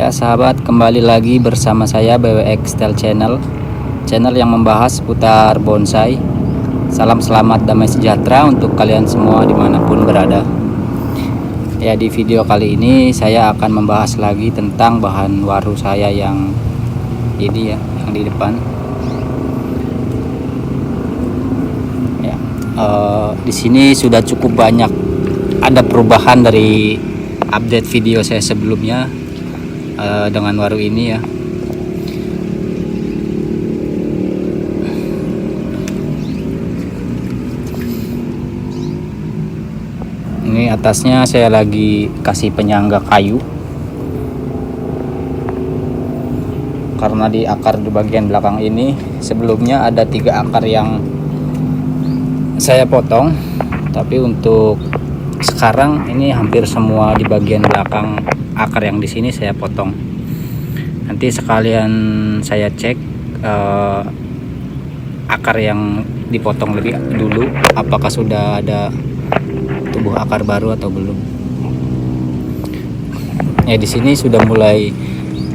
Ya sahabat, kembali lagi bersama saya BWX Style Channel yang membahas seputar bonsai. Salam selamat damai sejahtera untuk kalian semua dimanapun berada. Ya, di video kali ini saya akan membahas lagi tentang bahan waru saya yang ini ya, yang di depan. Ya, di sini sudah cukup banyak ada perubahan dari update video saya sebelumnya dengan waru ini ya. Ini atasnya saya lagi kasih penyangga kayu karena di akar di bagian belakang ini sebelumnya ada 3 akar yang saya potong, tapi untuk sekarang ini hampir semua di bagian belakang akar yang di sini saya potong. Nanti sekalian saya cek akar yang dipotong lebih dulu apakah sudah ada tumbuh akar baru atau belum. Ya, di sini sudah mulai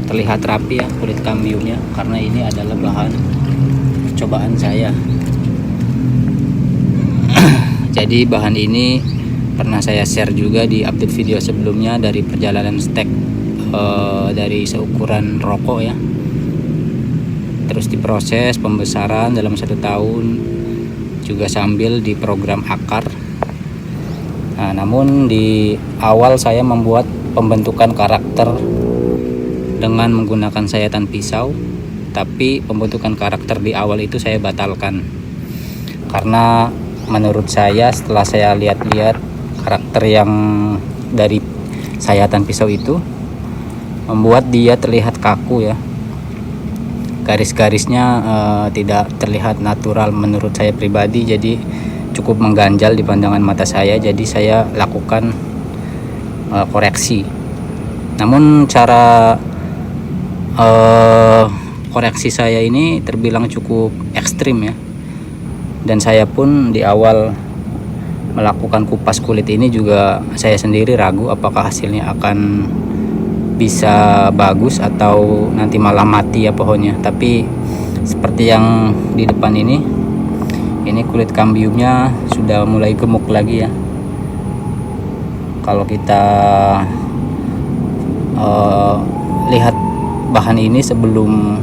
terlihat rapi ya kulit kambiumnya, karena ini adalah bahan percobaan saya. Jadi bahan ini pernah saya share juga di update video sebelumnya dari perjalanan stek dari seukuran rokok ya, terus diproses pembesaran dalam 1 tahun, juga sambil di program akar. Nah, namun di awal saya membuat pembentukan karakter dengan menggunakan sayatan pisau, tapi pembentukan karakter di awal itu saya batalkan karena menurut saya setelah saya lihat-lihat karakter yang dari sayatan pisau itu membuat dia terlihat kaku ya. Garis-garisnya tidak terlihat natural menurut saya pribadi, jadi cukup mengganjal di pandangan mata saya. Jadi saya lakukan koreksi. Namun cara koreksi saya ini terbilang cukup ekstrim ya, dan saya pun di awal melakukan kupas kulit ini juga saya sendiri ragu apakah hasilnya akan bisa bagus atau nanti malah mati ya pohonnya. Tapi seperti yang di depan ini kulit kambiumnya sudah mulai gemuk lagi ya. Kalau kita lihat bahan ini sebelum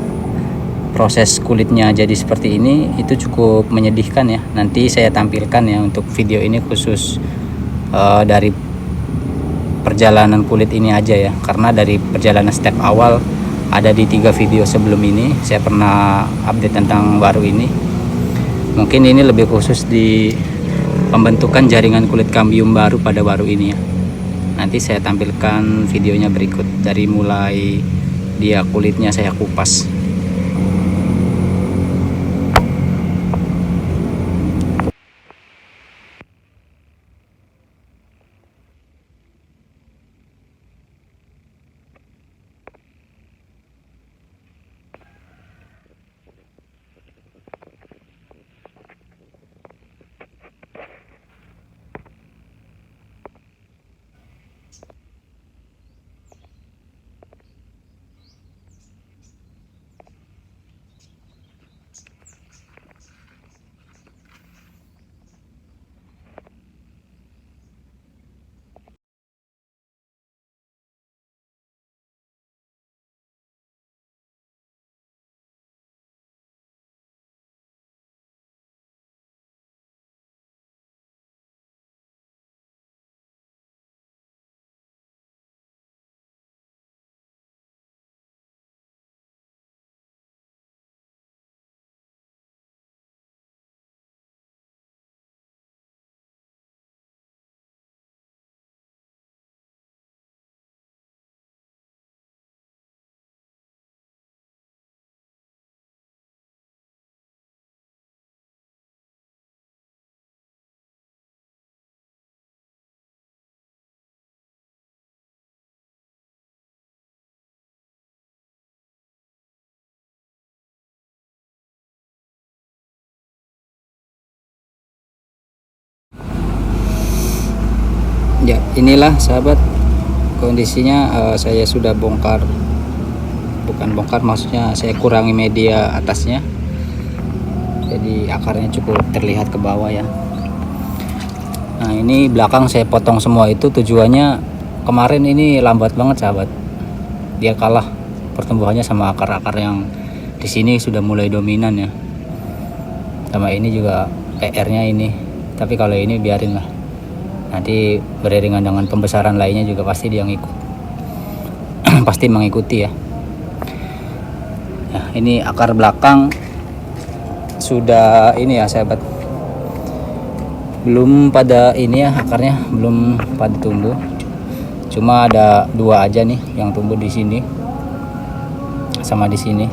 proses kulitnya jadi seperti ini, itu cukup menyedihkan ya. Nanti saya tampilkan ya untuk video ini khusus dari perjalanan kulit ini aja ya, karena dari perjalanan step awal ada di 3 video sebelum ini saya pernah update tentang waru ini. Mungkin ini lebih khusus di pembentukan jaringan kulit kambium baru pada waru ini ya. Nanti saya tampilkan videonya berikut dari mulai dia kulitnya saya kupas. Ya, inilah sahabat kondisinya. Saya sudah bongkar bukan bongkar, maksudnya saya kurangi media atasnya, jadi akarnya cukup terlihat ke bawah ya. Nah ini belakang saya potong semua, itu tujuannya kemarin ini lambat banget sahabat, dia kalah pertumbuhannya sama akar-akar yang di sini sudah mulai dominan ya. Sama ini juga PR-nya ini, tapi kalau ini biarin lah, nanti beriringan dengan pembesaran lainnya juga pasti dia ngikut pasti mengikuti ya. Nah, ini akar belakang sudah ini ya sahabat, belum pada ini ya, akarnya belum pada tumbuh, cuma ada 2 aja nih yang tumbuh di sini sama di sini.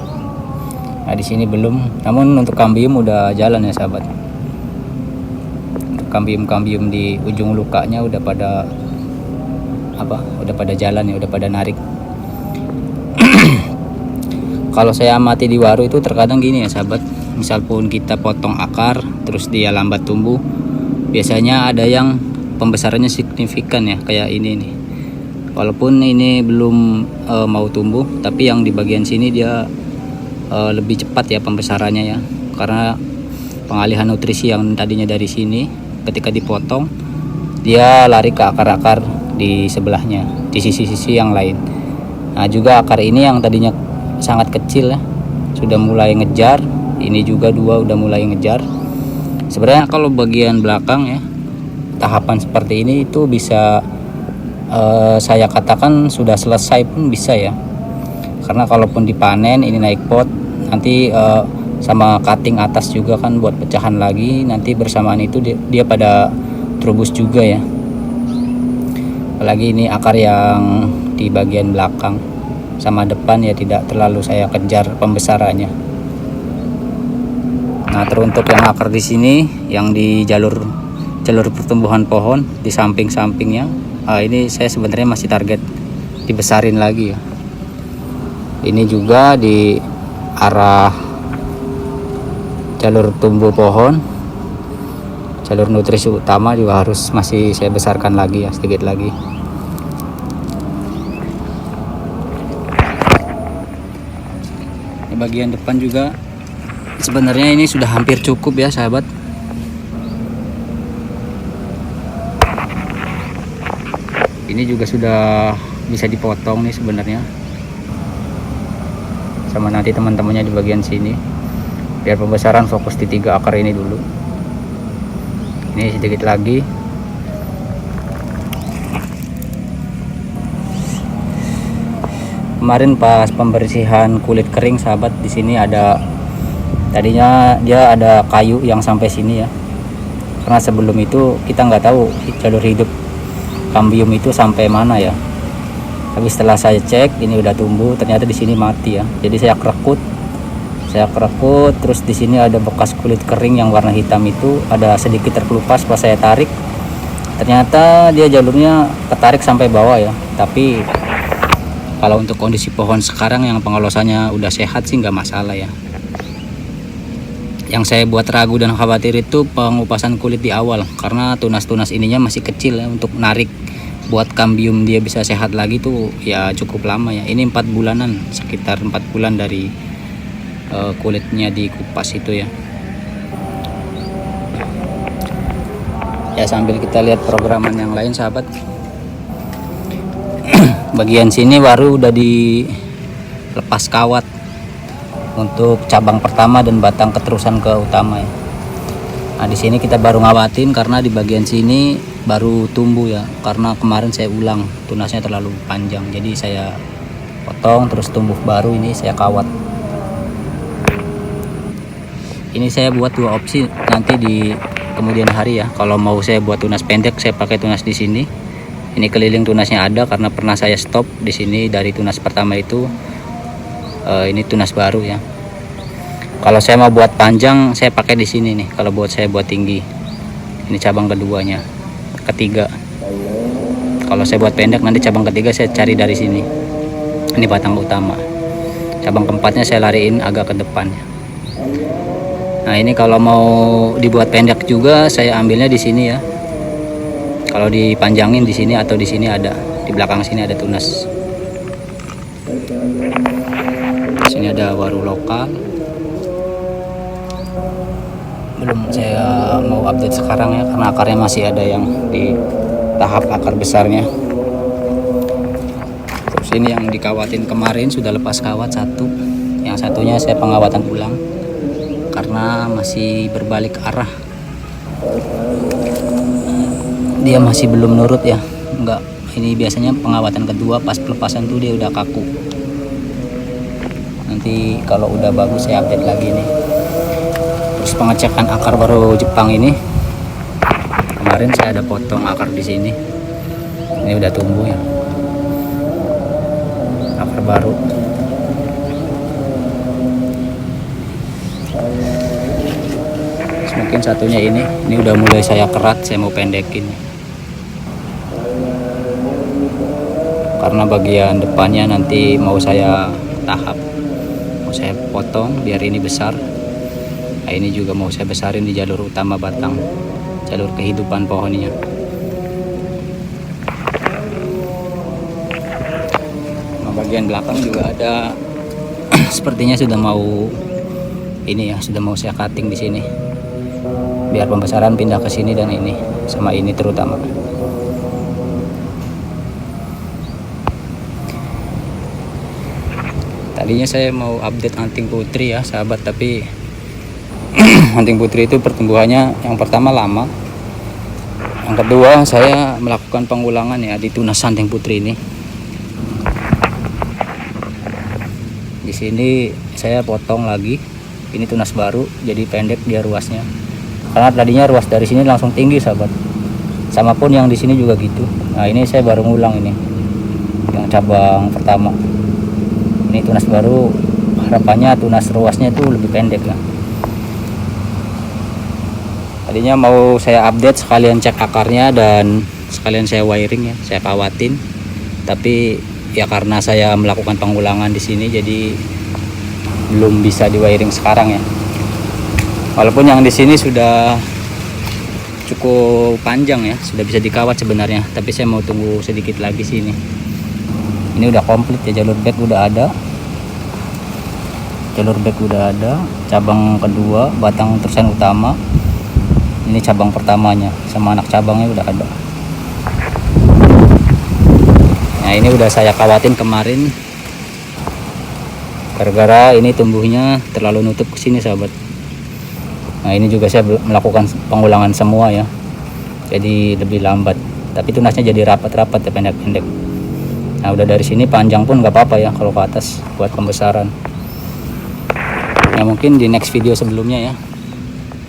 Nah di sini belum, namun untuk kambium udah jalan ya sahabat. Untuk kambium di ujung lukanya udah pada udah pada jalan ya, udah pada narik. Kalau saya amati di waru itu terkadang gini ya sahabat, misal pun kita potong akar terus dia lambat tumbuh, biasanya ada yang pembesarannya signifikan ya, kayak ini nih. Walaupun ini belum mau tumbuh, tapi yang di bagian sini dia lebih cepat ya pembesarannya ya, karena pengalihan nutrisi yang tadinya dari sini ketika dipotong dia lari ke akar-akar di sebelahnya, di sisi-sisi yang lain. Nah juga akar ini yang tadinya sangat kecil ya, sudah mulai ngejar, ini juga 2 udah mulai ngejar. Sebenarnya kalau bagian belakang ya, tahapan seperti ini itu bisa saya katakan sudah selesai pun bisa ya, karena kalaupun dipanen ini naik pot, nanti sama cutting atas juga kan buat pecahan lagi, nanti bersamaan itu dia pada terubus juga ya. Apalagi ini akar yang di bagian belakang sama depan ya tidak terlalu saya kejar pembesarannya. Nah teruntuk yang akar di sini, yang di jalur pertumbuhan pohon di samping-sampingnya, ini saya sebenarnya masih target dibesarin lagi ya. Ini juga di arah jalur tumbuh pohon, jalur nutrisi utama juga harus masih saya besarkan lagi ya, sedikit lagi. Di bagian depan juga sebenarnya ini sudah hampir cukup ya sahabat. Ini juga sudah bisa dipotong nih sebenarnya, sama nanti teman-temannya di bagian sini, biar pembesaran fokus di 3 akar ini dulu. Ini sedikit lagi. Kemarin pas pembersihan kulit kering sahabat, di sini ada, tadinya dia ada kayu yang sampai sini ya, karena sebelum itu kita nggak tahu jalur hidup kambium itu sampai mana ya. Tapi setelah saya cek ini udah tumbuh, ternyata di sini mati ya. Jadi saya kerekut, terus di sini ada bekas kulit kering yang warna hitam, itu ada sedikit terkelupas pas saya tarik. Ternyata dia jalurnya ketarik sampai bawah ya. Tapi kalau untuk kondisi pohon sekarang yang pengelosannya udah sehat sih nggak masalah ya. Yang saya buat ragu dan khawatir itu pengupasan kulit di awal, karena tunas-tunas ininya masih kecil ya, untuk narik buat kambium dia bisa sehat lagi tuh ya cukup lama ya. Ini 4 bulanan, sekitar 4 bulan dari kulitnya dikupas itu ya. Ya sambil kita lihat programan yang lain sahabat. Bagian sini baru udah dilepas kawat untuk cabang pertama dan batang keterusan ke utama ya. Nah di sini kita baru ngawatin karena di bagian sini baru tumbuh ya, karena kemarin saya ulang tunasnya terlalu panjang, jadi saya potong terus tumbuh baru, ini saya kawat. Ini saya buat 2 opsi nanti di kemudian hari ya. Kalau mau saya buat tunas pendek, saya pakai tunas di sini. Ini keliling tunasnya ada karena pernah saya stop di sini dari tunas pertama itu. Ini tunas baru ya. Kalau saya mau buat panjang, saya pakai di sini nih. Kalau buat saya buat tinggi, ini cabang keduanya, ketiga. Kalau saya buat pendek, nanti cabang ketiga saya cari dari sini. Ini batang utama. Cabang keempatnya saya lariin agak ke depan. Nah ini kalau mau dibuat pendek juga, saya ambilnya di sini ya. Kalau dipanjangin di sini atau di sini ada, di belakang sini ada tunas. sini ada warung lokal. Belum saya mau update sekarang ya, karena akarnya masih ada yang di tahap akar besarnya. Terus ini yang dikawatin kemarin sudah lepas kawat satu, yang satunya saya pengawatan ulang karena masih berbalik arah. Dia masih belum nurut ya, enggak. Ini biasanya pengawatan kedua, pas pelepasan tuh dia udah kaku. Nanti kalau udah bagus saya update lagi nih. Terus pengecekan akar baru Jepang ini, kemarin saya ada potong akar di sini. Ini udah tumbuh ya, akar baru. Terus mungkin satunya ini udah mulai saya kerat, saya mau pendekin. Karena bagian depannya nanti mau saya tahap, mau saya potong biar ini besar. Nah, ini juga mau saya besarin di jalur utama batang, jalur kehidupan pohonnya. Nah, bagian belakang juga ada sepertinya sudah mau ini ya, sudah mau saya cutting di sini biar pembesaran pindah ke sini dan ini sama ini terutama. Tadinya saya mau update anting putri ya sahabat, tapi anting putri itu pertumbuhannya yang pertama lama, yang kedua saya melakukan pengulangan ya di tunas anting putri ini. Di sini saya potong lagi, ini tunas baru jadi pendek dia ruasnya, karena tadinya ruas dari sini langsung tinggi sahabat, sama pun yang di sini juga gitu. Nah ini saya baru ngulang ini yang cabang pertama. Ini tunas baru, harapannya tunas ruasnya itu lebih pendek ya. Tadinya mau saya update sekalian cek akarnya dan sekalian saya wiring ya, saya kawatin. Tapi ya karena saya melakukan pengulangan di sini jadi belum bisa di wiring sekarang ya. Walaupun yang di sini sudah cukup panjang ya, sudah bisa dikawat sebenarnya, tapi saya mau tunggu sedikit lagi sini. Ini udah komplit ya, jalur back udah ada, cabang kedua, batang terusan utama, ini cabang pertamanya sama anak cabangnya udah ada. Nah ini udah saya kawatin kemarin, gara-gara ini tumbuhnya terlalu nutup ke sini sahabat. Nah ini juga saya melakukan pengulangan semua ya, jadi lebih lambat, tapi tunasnya jadi rapat-rapat ya, pendek-pendek. Nah udah dari sini panjang pun nggak apa-apa ya kalau ke atas buat pembesaran. Ya mungkin di next video sebelumnya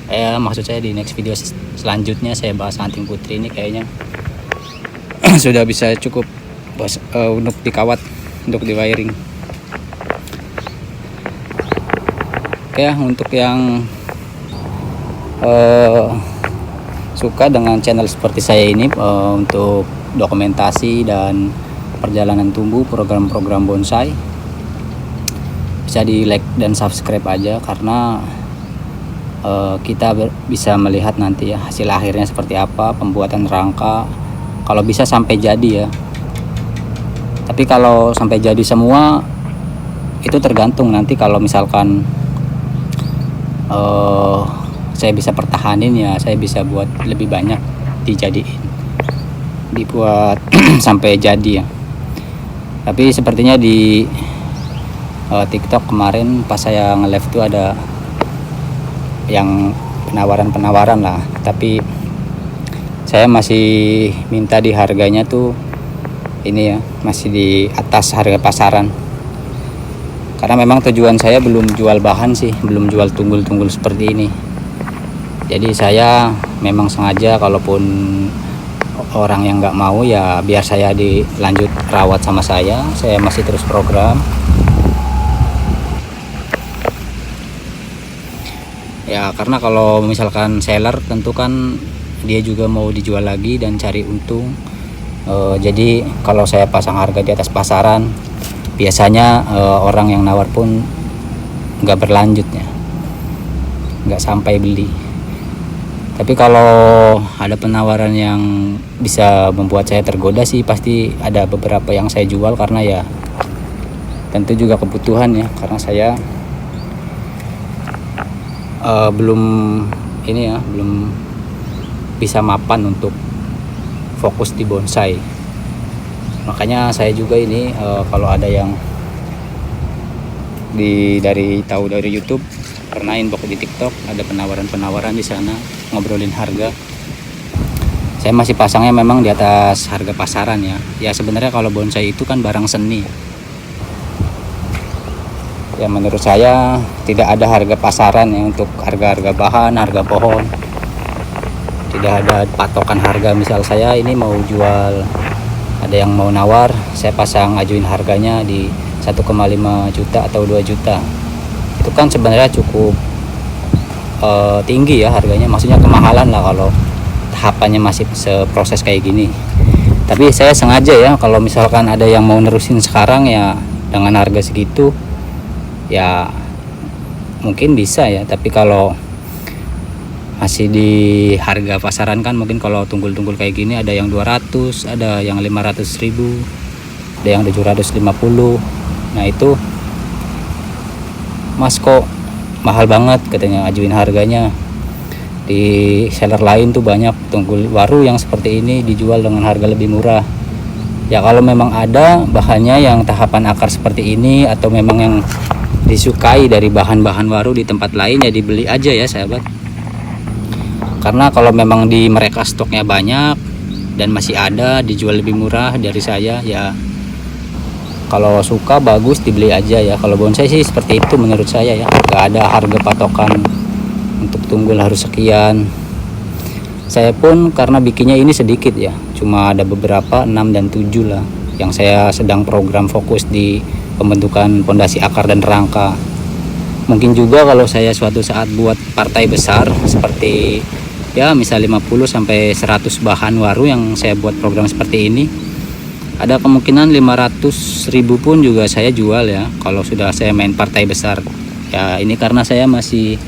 ya, maksud saya di next video selanjutnya saya bahas anting putri ini kayaknya sudah bisa cukup untuk dikawat, untuk di wiring. Oke ya, untuk yang suka dengan channel seperti saya ini, untuk dokumentasi dan perjalanan tumbuh program-program bonsai, bisa di like dan subscribe aja, karena kita bisa melihat nanti ya hasil akhirnya seperti apa, pembuatan rangka kalau bisa sampai jadi ya. Tapi kalau sampai jadi semua itu tergantung nanti, kalau misalkan saya bisa pertahanin ya, saya bisa buat lebih banyak dijadiin, dibuat sampai jadi ya. Tapi sepertinya di TikTok kemarin pas saya nge-live itu ada yang penawaran lah, tapi saya masih minta di harganya tuh ini ya, masih di atas harga pasaran, karena memang tujuan saya belum jual bahan sih, belum jual tunggul-tunggul seperti ini. Jadi saya memang sengaja, kalaupun orang yang nggak mau ya biar saya dilanjut rawat sama saya masih terus program ya, karena kalau misalkan seller tentu kan dia juga mau dijual lagi dan cari untung. Jadi kalau saya pasang harga di atas pasaran, biasanya orang yang nawar pun nggak berlanjutnya, nggak sampai beli. Tapi kalau ada penawaran yang bisa membuat saya tergoda sih, pasti ada beberapa yang saya jual, karena ya tentu juga kebutuhan ya, karena saya belum bisa mapan untuk fokus di bonsai. Makanya saya juga ini kalau ada yang dari YouTube pernah inbox di TikTok, ada penawaran di sana ngobrolin harga. Saya masih pasangnya memang di atas harga pasaran ya. Ya sebenarnya kalau bonsai itu kan barang seni. Ya menurut saya tidak ada harga pasaran ya untuk harga-harga bahan, harga pohon. Tidak ada patokan harga. Misal saya ini mau jual, ada yang mau nawar, saya pasang ajuin harganya di 1,5 juta atau 2 juta. Itu kan sebenarnya cukup tinggi ya harganya, maksudnya kemahalan lah kalau tahapannya masih seproses kayak gini. Tapi saya sengaja ya, kalau misalkan ada yang mau nerusin sekarang ya dengan harga segitu ya mungkin bisa ya. Tapi kalau masih di harga pasaran kan mungkin kalau tunggul-tunggul kayak gini ada yang 200, ada yang 500.000, ada yang 750. Nah itu, Mas kok mahal banget katanya, ajuin harganya. Di seller lain tuh banyak tunggul waru yang seperti ini dijual dengan harga lebih murah. Ya kalau memang ada bahannya yang tahapan akar seperti ini, atau memang yang disukai dari bahan-bahan waru di tempat lain, ya dibeli aja ya sahabat. Karena kalau memang di mereka stoknya banyak dan masih ada dijual lebih murah dari saya, ya kalau suka bagus dibeli aja ya. Kalau bonsai sih seperti itu menurut saya ya, gak ada harga patokan untuk tunggul harus sekian. Saya pun karena bikinnya ini sedikit ya, cuma ada beberapa 6 dan 7 lah yang saya sedang program fokus di pembentukan pondasi akar dan rangka. Mungkin juga kalau saya suatu saat buat partai besar seperti ya misal 50 sampai 100 bahan waru yang saya buat program seperti ini, ada kemungkinan 500.000 pun juga saya jual ya kalau sudah saya main partai besar. Ya ini karena saya masih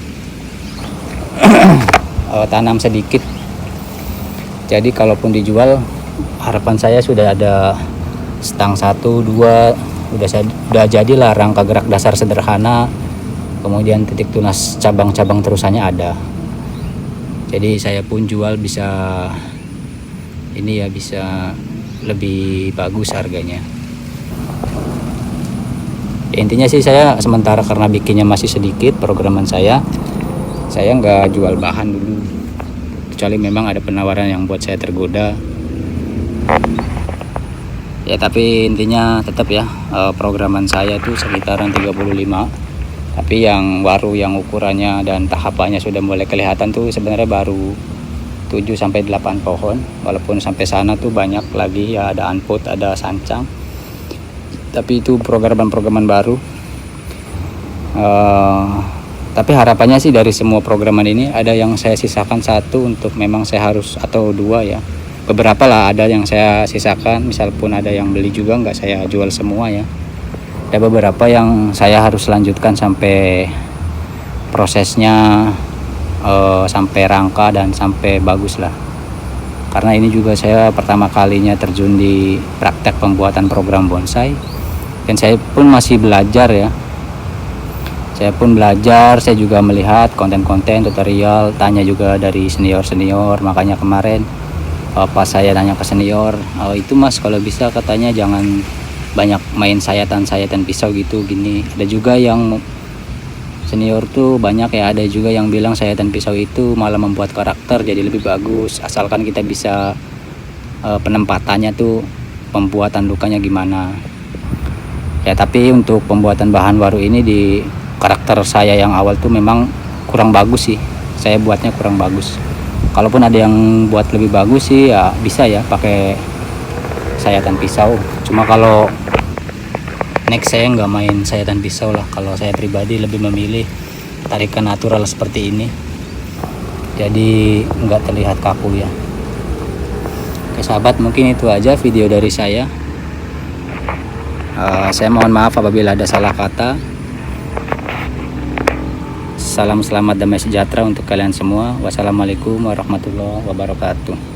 tanam sedikit, jadi kalaupun dijual harapan saya sudah ada stang 1, 2, udah jadilah rangka gerak dasar sederhana, kemudian titik tunas cabang-cabang terusannya ada. Jadi saya pun jual bisa ini ya, bisa lebih bagus harganya. Ya, intinya sih saya sementara karena bikinnya masih sedikit programan saya nggak jual bahan dulu, kecuali memang ada penawaran yang buat saya tergoda ya. Tapi intinya tetap ya, programan saya itu sekitaran 35. Tapi yang waru yang ukurannya dan tahapannya sudah mulai kelihatan tuh sebenarnya baru 7 sampai 8 pohon. Walaupun sampai sana tuh banyak lagi ya, ada anput, ada sancang. Tapi itu programan baru. Tapi harapannya sih dari semua programan ini ada yang saya sisakan 1 untuk memang saya harus, atau 2 ya. Beberapa lah ada yang saya sisakan, misal pun ada yang beli juga nggak saya jual semua ya. Ada beberapa yang saya harus lanjutkan sampai prosesnya sampai rangka dan sampai bagus lah. Karena ini juga saya pertama kalinya terjun di praktek pembuatan program bonsai, dan saya pun masih belajar ya. Saya pun belajar, saya juga melihat konten-konten tutorial, tanya juga dari senior-senior. Makanya kemarin pas saya tanya ke senior, itu Mas kalau bisa katanya jangan banyak main sayatan pisau gitu gini. Ada juga yang senior tuh banyak ya, ada juga yang bilang sayatan pisau itu malah membuat karakter jadi lebih bagus, asalkan kita bisa penempatannya tuh, pembuatan lukanya gimana ya. Tapi untuk pembuatan bahan waru ini di karakter saya yang awal tuh memang kurang bagus sih, saya buatnya kurang bagus. Kalaupun ada yang buat lebih bagus sih ya bisa ya pakai sayatan pisau. Cuma kalau next saya nggak main sayatan pisau lah. Kalau saya pribadi lebih memilih tarikan natural seperti ini, jadi nggak terlihat kaku ya. Oke sahabat, mungkin itu aja video dari saya. Saya mohon maaf apabila ada salah kata. Salam selamat damai sejahtera untuk kalian semua. Wassalamualaikum warahmatullahi wabarakatuh.